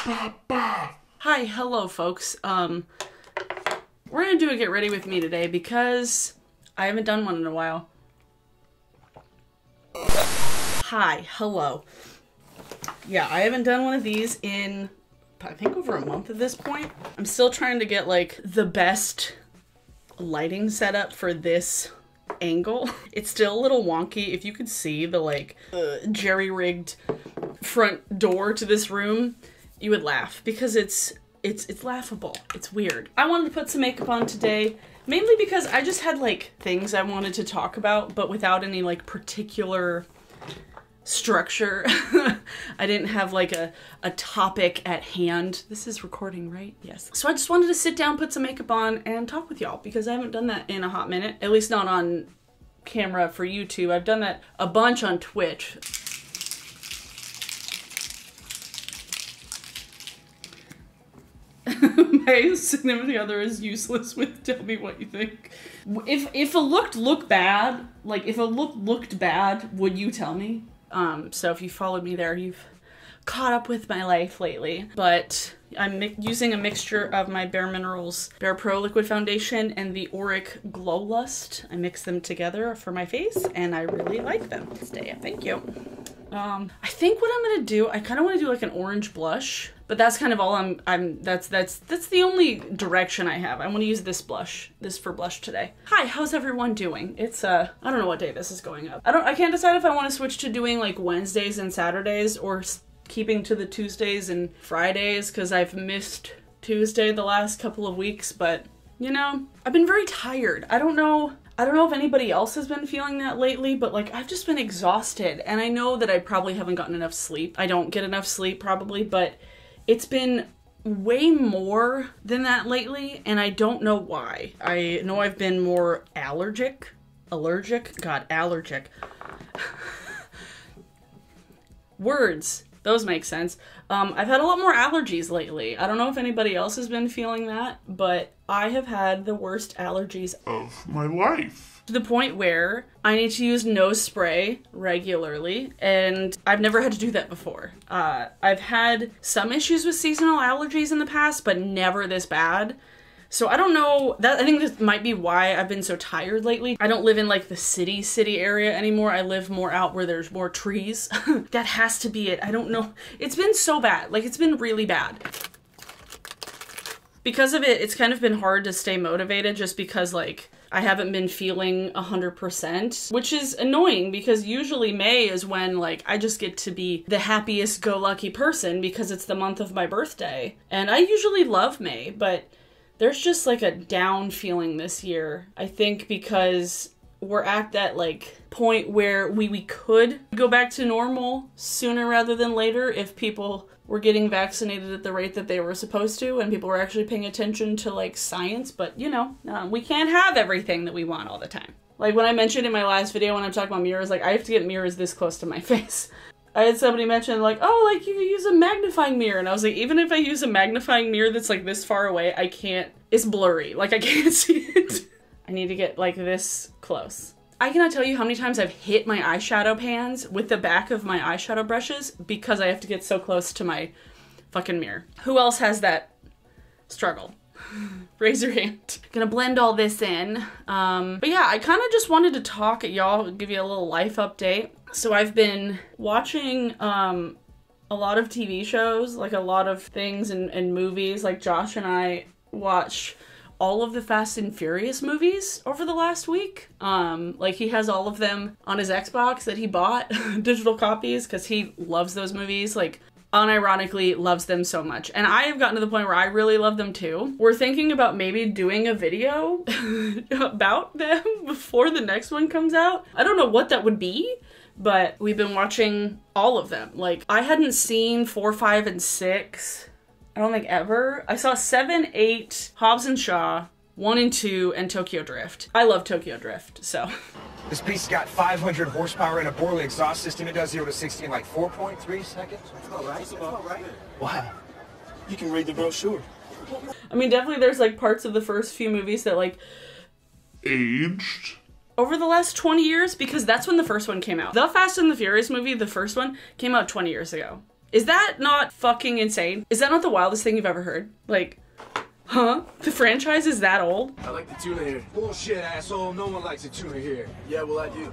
Hi, hello folks. We're gonna do a get ready with me today because I haven't done one in a while. Hi, hello. Yeah, I haven't done one of these in, I think, over a month at this point. I'm still trying to get like the best lighting setup for this angle. It's still a little wonky. If you could see the like jerry-rigged front door to this room, you would laugh because it's laughable. It's weird. I wanted to put some makeup on today, mainly because I just had like things I wanted to talk about, but without any like particular structure. I didn't have like a topic at hand. This is recording, right? Yes. So I just wanted to sit down, put some makeup on, and talk with y'all because I haven't done that in a hot minute. At least not on camera for YouTube. I've done that a bunch on Twitch. My significant other is useless with tell me what you think. If a look looked bad, like if a look looked bad, would you tell me? So if you followed me there, you've caught up with my life lately. But I'm using a mixture of my Bare Minerals Bare Pro Liquid Foundation and the Auric Glow Lust. I mix them together for my face, and I really like them. Stay up, thank you. I think what I'm gonna do, I kind of want to do like an orange blush, but that's kind of all that's the only direction I have. I want to use this for blush today. Hi, how's everyone doing? It's I don't know what day this is going up. I can't decide if I want to switch to doing like Wednesdays and Saturdays or keeping to the Tuesdays and Fridays because I've missed Tuesday the last couple of weeks, but you know, I've been very tired. I don't know if anybody else has been feeling that lately, but like I've just been exhausted, and I know that I probably haven't gotten enough sleep. I don't get enough sleep probably, but it's been way more than that lately, and I don't know why. I know I've been more allergic. Words. Those make sense. I've had a lot more allergies lately. I don't know if anybody else has been feeling that, but I have had the worst allergies of my life. To the point where I need to use nose spray regularly, and I've never had to do that before. I've had some issues with seasonal allergies in the past, but never this bad. So I don't know, I think this might be why I've been so tired lately. I don't live in like the city area anymore. I live more out where there's more trees. That has to be it. I don't know. It's been so bad. Like, it's been really bad. Because of it, it's kind of been hard to stay motivated just because like I haven't been feeling 100%, which is annoying because usually May is when like I just get to be the happiest go lucky person because it's the month of my birthday. And I usually love May, but there's just like a down feeling this year. I think because we're at that like point where we could go back to normal sooner rather than later if people were getting vaccinated at the rate that they were supposed to and people were actually paying attention to like science, but you know, we can't have everything that we want all the time. Like when I mentioned in my last video when I'm talking about mirrors, like I have to get mirrors this close to my face. I had somebody mention like, oh, like you could use a magnifying mirror. And I was like, even if I use a magnifying mirror that's like this far away, I can't, it's blurry. Like I can't see it. I need to get like this close. I cannot tell you how many times I've hit my eyeshadow pans with the back of my eyeshadow brushes because I have to get so close to my fucking mirror. Who else has that struggle? Raise your hand. Gonna blend all this in. But yeah, I kind of just wanted to talk at y'all, give you a little life update. So I've been watching a lot of TV shows, like a lot of things and movies. Like Josh and I watched all of the Fast and Furious movies over the last week. Like he has all of them on his Xbox that he bought, digital copies, because he loves those movies. Like unironically loves them so much. And I have gotten to the point where I really love them too. We're thinking about maybe doing a video about them before the next one comes out. I don't know what that would be, but we've been watching all of them. Like I hadn't seen 4, 5, and 6. I don't think ever. I saw 7, 8, Hobbs and Shaw, 1 and 2, and Tokyo Drift. I love Tokyo Drift, so. This beast's got 500 horsepower and a Borley exhaust system. It does 0 to 60 in like 4.3 seconds. That's about right. That's about right. Wow. You can read the brochure. I mean, definitely there's like parts of the first few movies that like aged over the last 20 years because that's when the first one came out. The Fast and the Furious movie, the first one, came out 20 years ago. Is that not fucking insane? Is that not the wildest thing you've ever heard? Like, huh? The franchise is that old? I like the tuna here. Bullshit, asshole. No one likes a tuna here. Yeah, well, I do.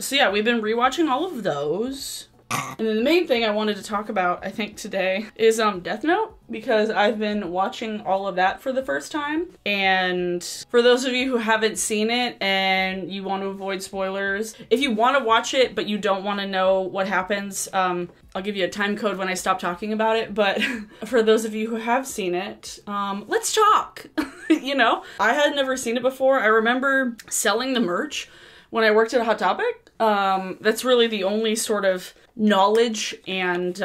So yeah, we've been rewatching all of those. And then the main thing I wanted to talk about, I think, today is Death Note, because I've been watching all of that for the first time. And for those of you who haven't seen it and you want to avoid spoilers, if you want to watch it but you don't want to know what happens, I'll give you a time code when I stop talking about it. But for those of you who have seen it, let's talk. You know, I had never seen it before. I remember selling the merch when I worked at Hot Topic. That's really the only sort of knowledge and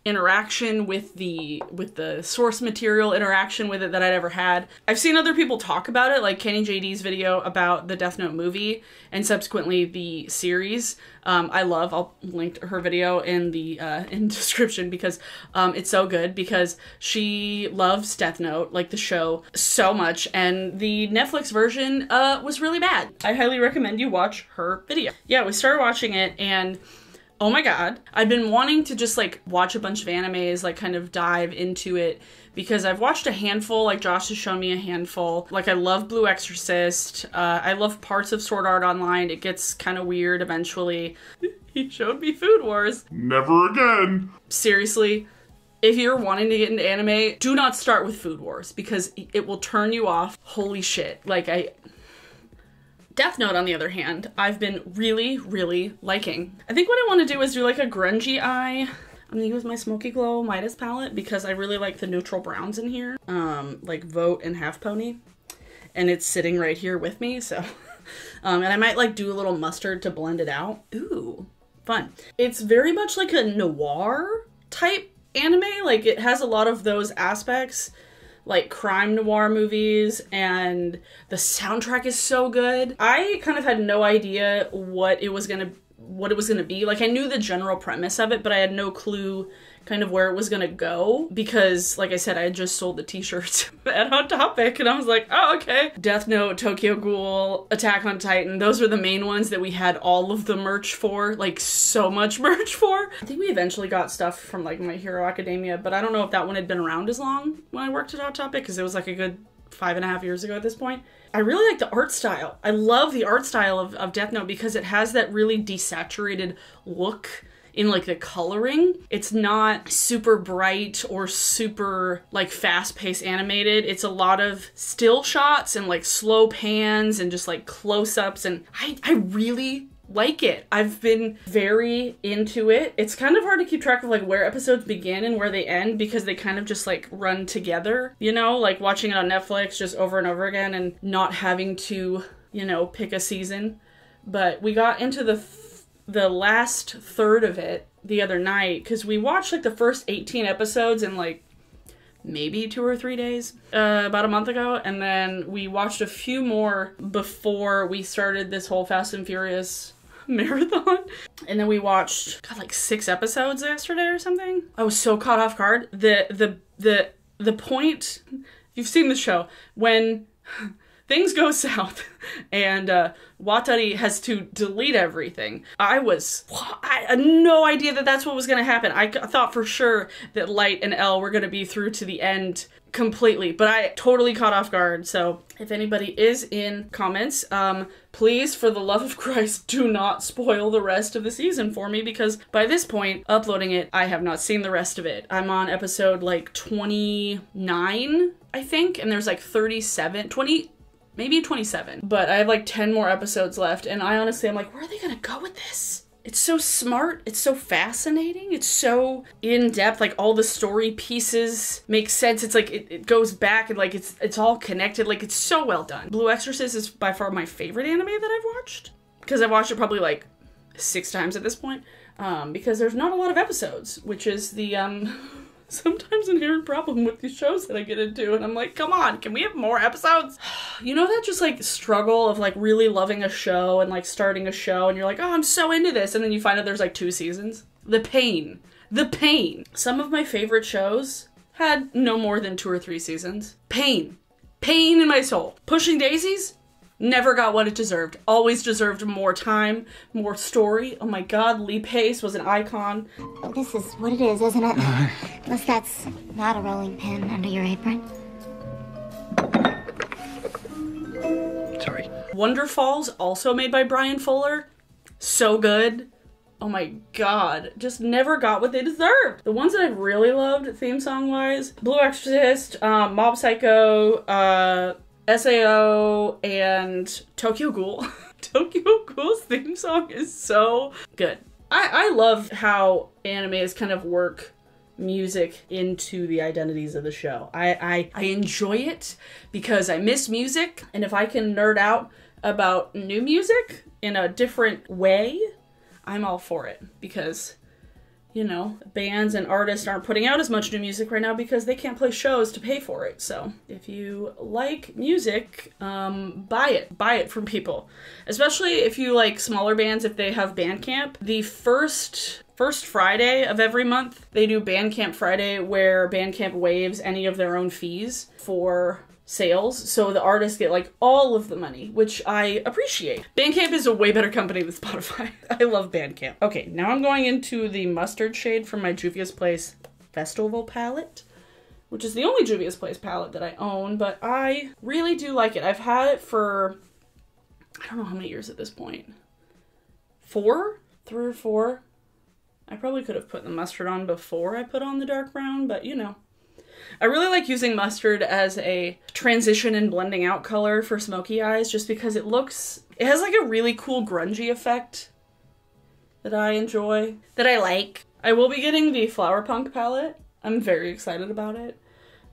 interaction with the source material, interaction with it that I'd ever had. I've seen other people talk about it, like Kenny JD's video about the Death Note movie and subsequently the series. I'll link to her video in the in description, because it's so good, because she loves Death Note, like the show, so much, and the Netflix version was really bad. I highly recommend you watch her video. Yeah, we started watching it, and oh my god, I've been wanting to just like watch a bunch of animes, like kind of dive into it, because I've watched a handful, like Josh has shown me a handful. Like I love Blue Exorcist, I love parts of Sword Art Online. It gets kind of weird eventually. He showed me Food Wars. Never again. Seriously, if you're wanting to get into anime, do not start with Food Wars, because it will turn you off. Holy shit. Death Note, on the other hand, I've been really, really liking. I think what I want to do is do like a grungy eye. I'm gonna use my Smoky Glow Midas palette because I really like the neutral browns in here. Like Vote and Half Pony. And it's sitting right here with me, so. And I might like do a little mustard to blend it out. Ooh, fun. It's very much like a noir type anime. Like it has a lot of those aspects, like crime noir movies, and the soundtrack is so good. I kind of had no idea what it was gonna be. Like I knew the general premise of it, but I had no clue kind of where it was gonna go, because like I said, I had just sold the t-shirts at Hot Topic, and I was like, oh, okay. Death Note, Tokyo Ghoul, Attack on Titan, those were the main ones that we had all of the merch for, like so much merch for. I think we eventually got stuff from like My Hero Academia, but I don't know if that one had been around as long when I worked at Hot Topic, because it was like a good 5.5 years ago at this point. I really like the art style. I love the art style of Death Note, because it has that really desaturated look in like the coloring. It's not super bright or super like fast-paced animated. It's a lot of still shots and like slow pans and just like close-ups, and I really like it. I've been very into it. It's kind of hard to keep track of like where episodes begin and where they end, because they kind of just like run together, you know, like watching it on Netflix just over and over again and not having to, you know, pick a season. But we got into the last third of it the other night, because we watched like the first 18 episodes in like maybe 2 or 3 days, about a month ago, and then we watched a few more before we started this whole Fast and Furious marathon. And then we watched, God, like 6 episodes yesterday or something. I was so caught off guard. The point, you've seen the show, when things go south and Watari has to delete everything. I had no idea that that's what was going to happen. I thought for sure that Light and L were going to be through to the end completely, but I totally caught off guard. So if anybody is in comments, please, for the love of Christ, do not spoil the rest of the season for me, because by this point, uploading it, I have not seen the rest of it. I'm on episode like 29, I think, and there's like 20, maybe 27, but I have like 10 more episodes left, and I honestly, I'm like, where are they gonna go with this? It's so smart, it's so fascinating, it's so in-depth, like all the story pieces make sense. It's like, it goes back and like, it's all connected, like it's so well done. Blue Exorcist is by far my favorite anime that I've watched, because I've watched it probably like 6 times at this point, because there's not a lot of episodes, which is the, sometimes inherent problem with these shows that I get into, and I'm like, come on, can we have more episodes? You know that just like struggle of like really loving a show and like starting a show and you're like, oh, I'm so into this, and then you find out there's like 2 seasons? The pain. The pain. Some of my favorite shows had no more than 2 or 3 seasons. Pain. Pain in my soul. Pushing Daisies? Never got what it deserved. Always deserved more time, more story. Oh my god, Lee Pace was an icon. Oh, this is what it is, isn't it? Unless that's not a rolling pin under your apron. Sorry. Wonderfalls, also made by Brian Fuller. So good. Oh my god. Just never got what they deserved. The ones that I really loved, theme song wise, Blue Exorcist, Mob Psycho, SAO, and Tokyo Ghoul. Tokyo Ghoul's theme song is so good. I love how animes kind of work music into the identities of the show. I enjoy it because I miss music, and if I can nerd out about new music in a different way, I'm all for it, because, you know, bands and artists aren't putting out as much new music right now because they can't play shows to pay for it. So if you like music, buy it from people, especially if you like smaller bands. If they have Bandcamp, the first Friday of every month, they do Bandcamp Friday, where Bandcamp waives any of their own fees for sales, so the artists get like all of the money, which I appreciate. Bandcamp is a way better company than Spotify. I love Bandcamp. Okay, now I'm going into the mustard shade from my Juvia's Place Festival palette, which is the only Juvia's Place palette that I own, but I really do like it. I've had it for, I don't know how many years at this point. 3 or 4. I probably could have put the mustard on before I put on the dark brown, but you know. I really like using mustard as a transition and blending out color for smoky eyes, just because it has like a really cool grungy effect that I enjoy, that I like. I will be getting the Flower Punk palette. I'm very excited about it.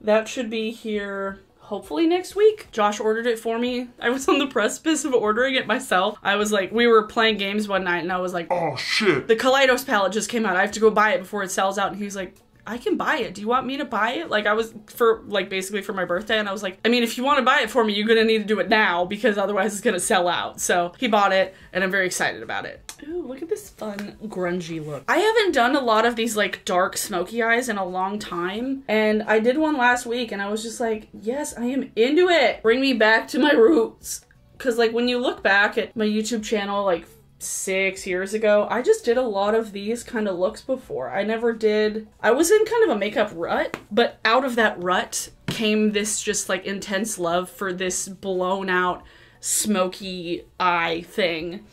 That should be here hopefully next week. Josh ordered it for me. I was on the precipice of ordering it myself. I was like, we were playing games one night and I was like, oh shit, the Kaleidos palette just came out. I have to go buy it before it sells out. And he was like, I can buy it. Do you want me to buy it? Like, I was basically for my birthday, and I was like, I mean, if you want to buy it for me, you're gonna need to do it now, because otherwise it's gonna sell out. So he bought it, and I'm very excited about it. Ooh, look at this fun grungy look. I haven't done a lot of these like dark smoky eyes in a long time, and I did one last week, and I was just like, yes, I am into it. Bring me back to my roots. Because like when you look back at my YouTube channel, like 6 years ago, I just did a lot of these kind of looks before. I was in kind of a makeup rut, but out of that rut came this just like intense love for this blown out smoky eye thing.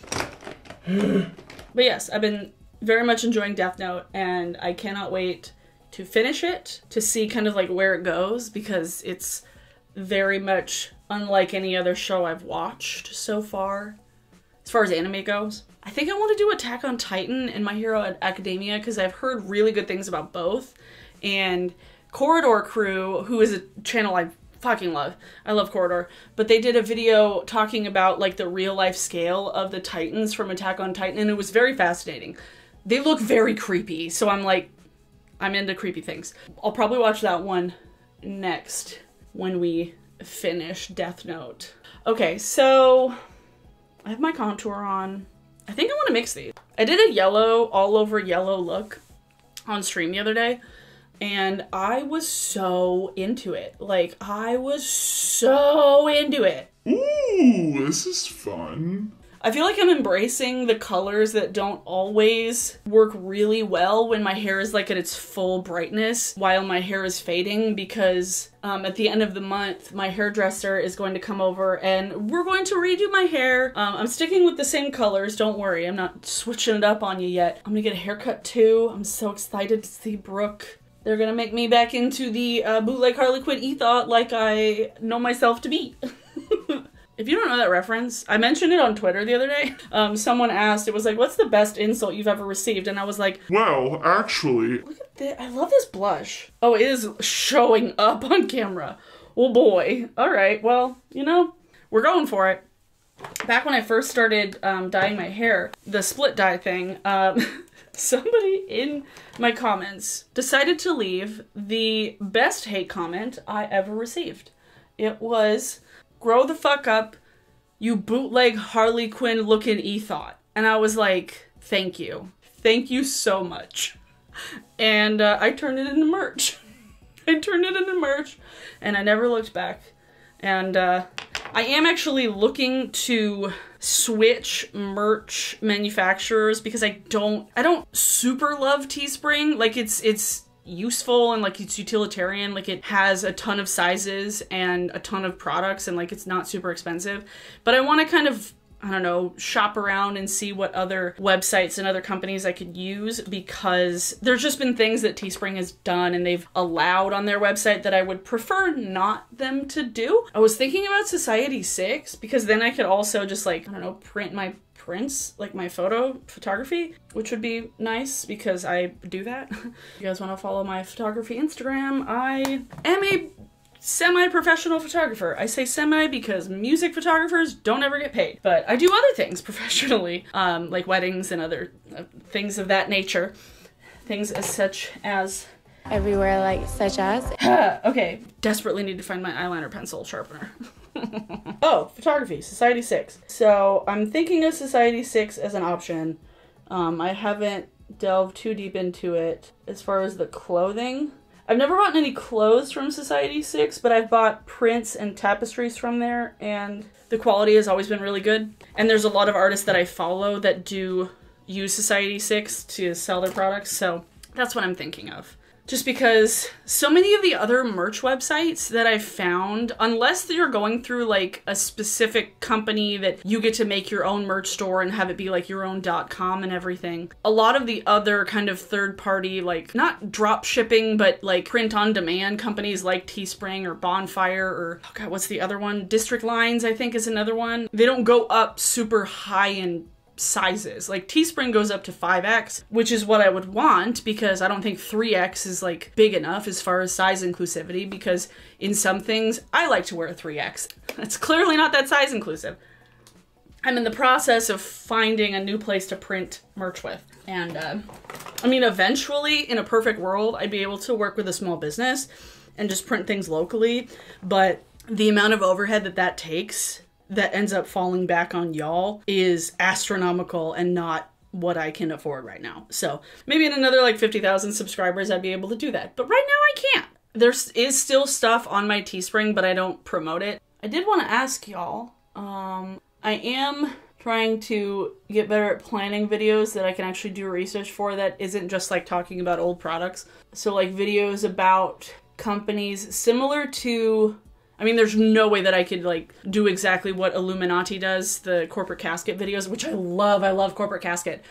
But yes, I've been very much enjoying Death Note, and I cannot wait to finish it, to see kind of like where it goes, because it's very much unlike any other show I've watched so far. As far as anime goes, I think I want to do Attack on Titan and My Hero Academia, because I've heard really good things about both. And Corridor Crew, who is a channel I fucking love. I love Corridor. But they did a video talking about like the real life scale of the Titans from Attack on Titan, and it was very fascinating. They look very creepy, so I'm like, I'm into creepy things. I'll probably watch that one next when we finish Death Note. Okay, so I have my contour on. I think I want to mix these. I did a yellow, all over yellow look on stream the other day, and I was so into it. Like, I was so into it. Ooh, this is fun. I feel like I'm embracing the colors that don't always work really well when my hair is like at its full brightness while my hair is fading, because at the end of the month, my hairdresser is going to come over and we're going to redo my hair. I'm sticking with the same colors, don't worry. I'm not switching it up on you yet. I'm gonna get a haircut too. I'm so excited to see Brooke. They're gonna make me back into the bootleg Harley Quinn ethos like I know myself to be. If you don't know that reference, I mentioned it on Twitter the other day. Someone asked, it was like, what's the best insult you've ever received? And I was like, well, actually, look at this. I love this blush. Oh, it is showing up on camera. Oh boy. All right. Well, you know, we're going for it. Back when I first started dyeing my hair, the split dye thing, somebody in my comments decided to leave the best hate comment I ever received. It was, grow the fuck up, you bootleg Harley Quinn looking ethot. And I was like, thank you. Thank you so much. And I turned it into merch. I turned it into merch, and I never looked back. And I am actually looking to switch merch manufacturers because I don't super love Teespring. Like it's useful and like it's utilitarian, like it has a ton of sizes and a ton of products and like it's not super expensive. But I want to kind of, I don't know, shop around and see what other websites and other companies I could use, because there's just been things that Teespring has done and they've allowed on their website that I would prefer not them to do. I was thinking about Society6 because then I could also just like, I don't know, print my prints, like my photography, which would be nice because I do that. If you guys want to follow my photography Instagram, I am a semi-professional photographer. I say semi because music photographers don't ever get paid, but I do other things professionally, like weddings and other things of that nature. Things as such as... Everywhere, like, such as? Okay, desperately need to find my eyeliner pencil sharpener. Oh, photography, Society6. So I'm thinking of Society6 as an option. I haven't delved too deep into it as far as the clothing. I've never bought any clothes from Society6, but I've bought prints and tapestries from there, and the quality has always been really good. And there's a lot of artists that I follow that do use Society6 to sell their products, so that's what I'm thinking of. Just because so many of the other merch websites that I've found, unless you're going through like a specific company that you get to make your own merch store and have it be like your own .com and everything, a lot of the other kind of third party, like not drop shipping, but like print on demand companies like Teespring or Bonfire or, oh God, what's the other one? District Lines, I think is another one. They don't go up super high in sizes. Like Teespring goes up to 5X, which is what I would want because I don't think 3X is like big enough as far as size inclusivity, because in some things I like to wear a 3X. It's clearly not that size inclusive. I'm in the process of finding a new place to print merch with. And I mean, eventually in a perfect world, I'd be able to work with a small business and just print things locally. But the amount of overhead that takes that ends up falling back on y'all is astronomical and not what I can afford right now. So maybe in another like 50,000 subscribers, I'd be able to do that. But right now I can't. There is still stuff on my Teespring, but I don't promote it. I did want to ask y'all, I am trying to get better at planning videos that I can actually do research for that isn't just like talking about old products. So like videos about companies similar to, I mean, there's no way that I could like do exactly what Illuminati does, the corporate casket videos, which I love corporate casket.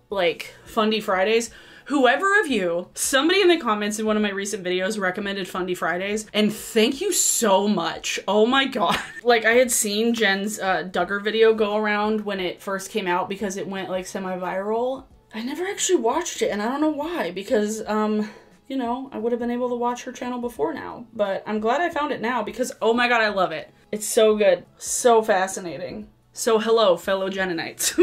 Like Fundy Fridays. Whoever of you, somebody in the comments in one of my recent videos recommended Fundy Fridays, and thank you so much. Oh my God. Like I had seen Jen's Duggar video go around when it first came out because it went like semi-viral. I never actually watched it and I don't know why, because you know, I would have been able to watch her channel before now, but I'm glad I found it now because, oh my God, I love it. It's so good. So fascinating. So hello, fellow Genonites.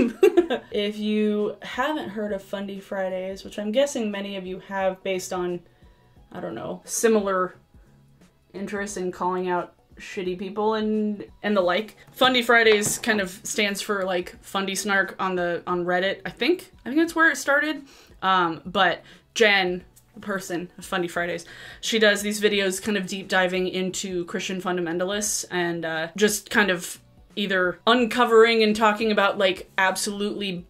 If you haven't heard of Fundy Fridays, which I'm guessing many of you have based on, I don't know, similar interest in calling out shitty people and the like. Fundy Fridays kind of stands for like Fundy Snark on Reddit, I think that's where it started. But Jen, the person of Fundy Fridays, she does these videos kind of deep diving into Christian fundamentalists and just kind of either uncovering and talking about like absolutely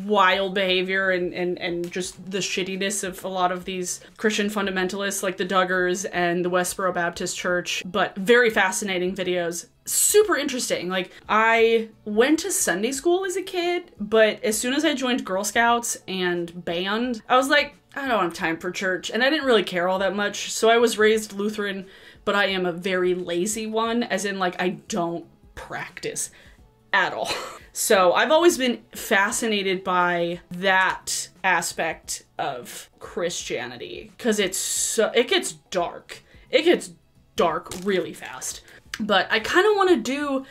wild behavior and just the shittiness of a lot of these Christian fundamentalists like the Duggars and the Westboro Baptist Church, but very fascinating videos. Super interesting. Like I went to Sunday school as a kid, but as soon as I joined Girl Scouts and band, I was like, I don't have time for church, and I didn't really care all that much. So I was raised Lutheran, but I am a very lazy one, as in like I don't practice at all. So I've always been fascinated by that aspect of Christianity because it gets dark. It gets dark really fast. But I kind of want to do,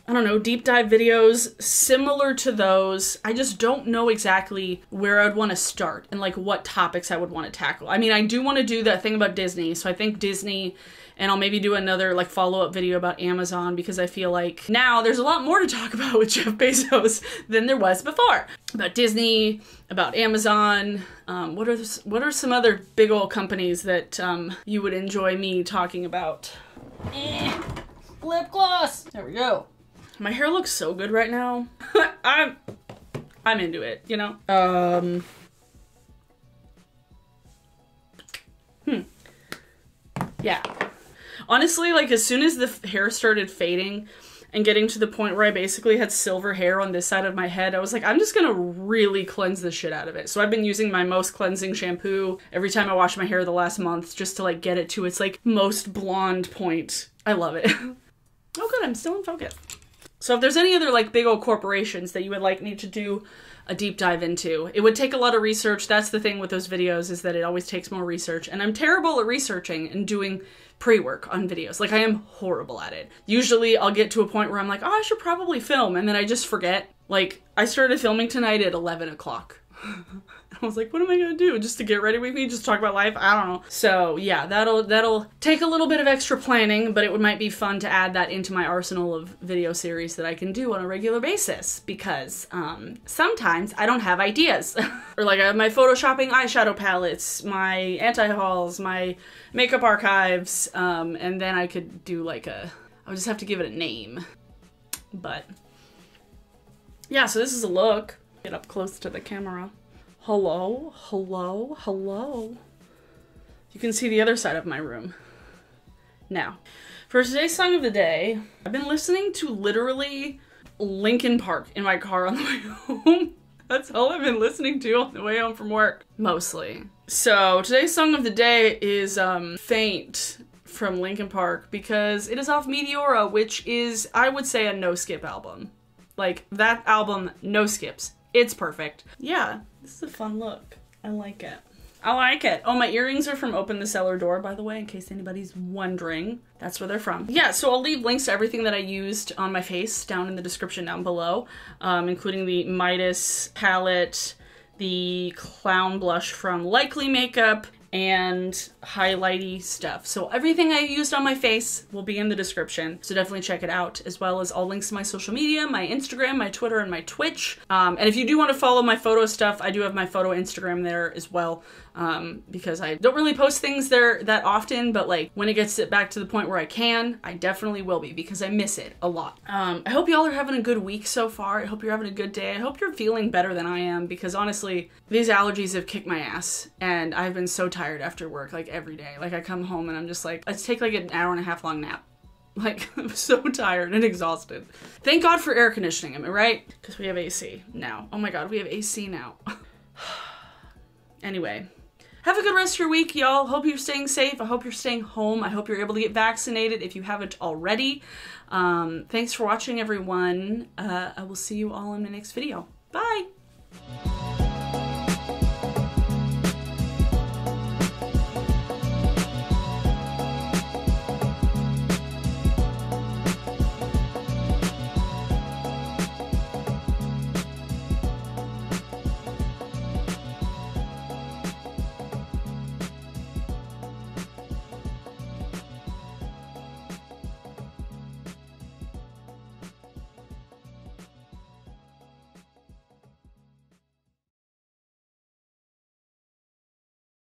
I don't know, deep dive videos similar to those. I just don't know exactly where I'd want to start and like what topics I would want to tackle. I mean, I do want to do that thing about Disney. So I think Disney, and I'll maybe do another like follow-up video about Amazon because I feel like now there's a lot more to talk about with Jeff Bezos than there was before. About Disney, about Amazon, what are some other big old companies that you would enjoy me talking about? lip gloss. There we go. My hair looks so good right now. I'm into it, you know? Yeah. Honestly, like as soon as the hair started fading and getting to the point where I basically had silver hair on this side of my head, I was like, I'm just gonna really cleanse the shit out of it. So I've been using my most cleansing shampoo every time I wash my hair the last month just to like get it to its like most blonde point. I love it. Oh good, I'm still in focus. So if there's any other like big old corporations that you would like me to do a deep dive into, it would take a lot of research. That's the thing with those videos, is that it always takes more research, and I'm terrible at researching and doing pre-work on videos. Like I am horrible at it. Usually I'll get to a point where I'm like, oh, I should probably film, and then I just forget. Like I started filming tonight at 11 o'clock. I was like, what am I gonna do? Just to get ready with me? Just talk about life? I don't know. So yeah, that'll take a little bit of extra planning, but it might be fun to add that into my arsenal of video series that I can do on a regular basis, because sometimes I don't have ideas. Or like I have my photoshopping eyeshadow palettes, my anti-hauls, my makeup archives, and then I could do like I would just have to give it a name. But yeah, so this is a look. Get up close to the camera. Hello, hello, hello. You can see the other side of my room. Now, for today's song of the day, I've been listening to literally Linkin Park in my car on the way home. That's all I've been listening to on the way home from work, mostly. So today's song of the day is Faint from Linkin Park, because it is off Meteora, which is, I would say, a no-skip album. Like, that album, no skips. It's perfect. Yeah, this is a fun look. I like it. I like it. Oh, my earrings are from Open the Cellar Door, by the way, in case anybody's wondering. That's where they're from. Yeah, so I'll leave links to everything that I used on my face down in the description down below, including the Midas palette, the clown blush from Likely Makeup, and highlighty stuff. So everything I used on my face will be in the description, so definitely check it out, as well as all links to my social media, my Instagram, my Twitter, and my Twitch. And if you do want to follow my photo stuff, I do have my photo Instagram there as well, because I don't really post things there that often, but like when it gets back to the point where I can, I definitely will be, because I miss it a lot. I hope y'all are having a good week so far. I hope you're having a good day. I hope you're feeling better than I am, because honestly, these allergies have kicked my ass, and I've been so tired after work, like every day. Like I come home and I'm just like, let's take like an hour-and-a-half long nap. Like, I'm so tired and exhausted. Thank God for air conditioning, am I right? Because we have AC now. Oh my God, we have AC now. Anyway, have a good rest of your week, y'all. Hope you're staying safe. I hope you're staying home. I hope you're able to get vaccinated if you haven't already. Thanks for watching, everyone. I will see you all in the next video. Bye.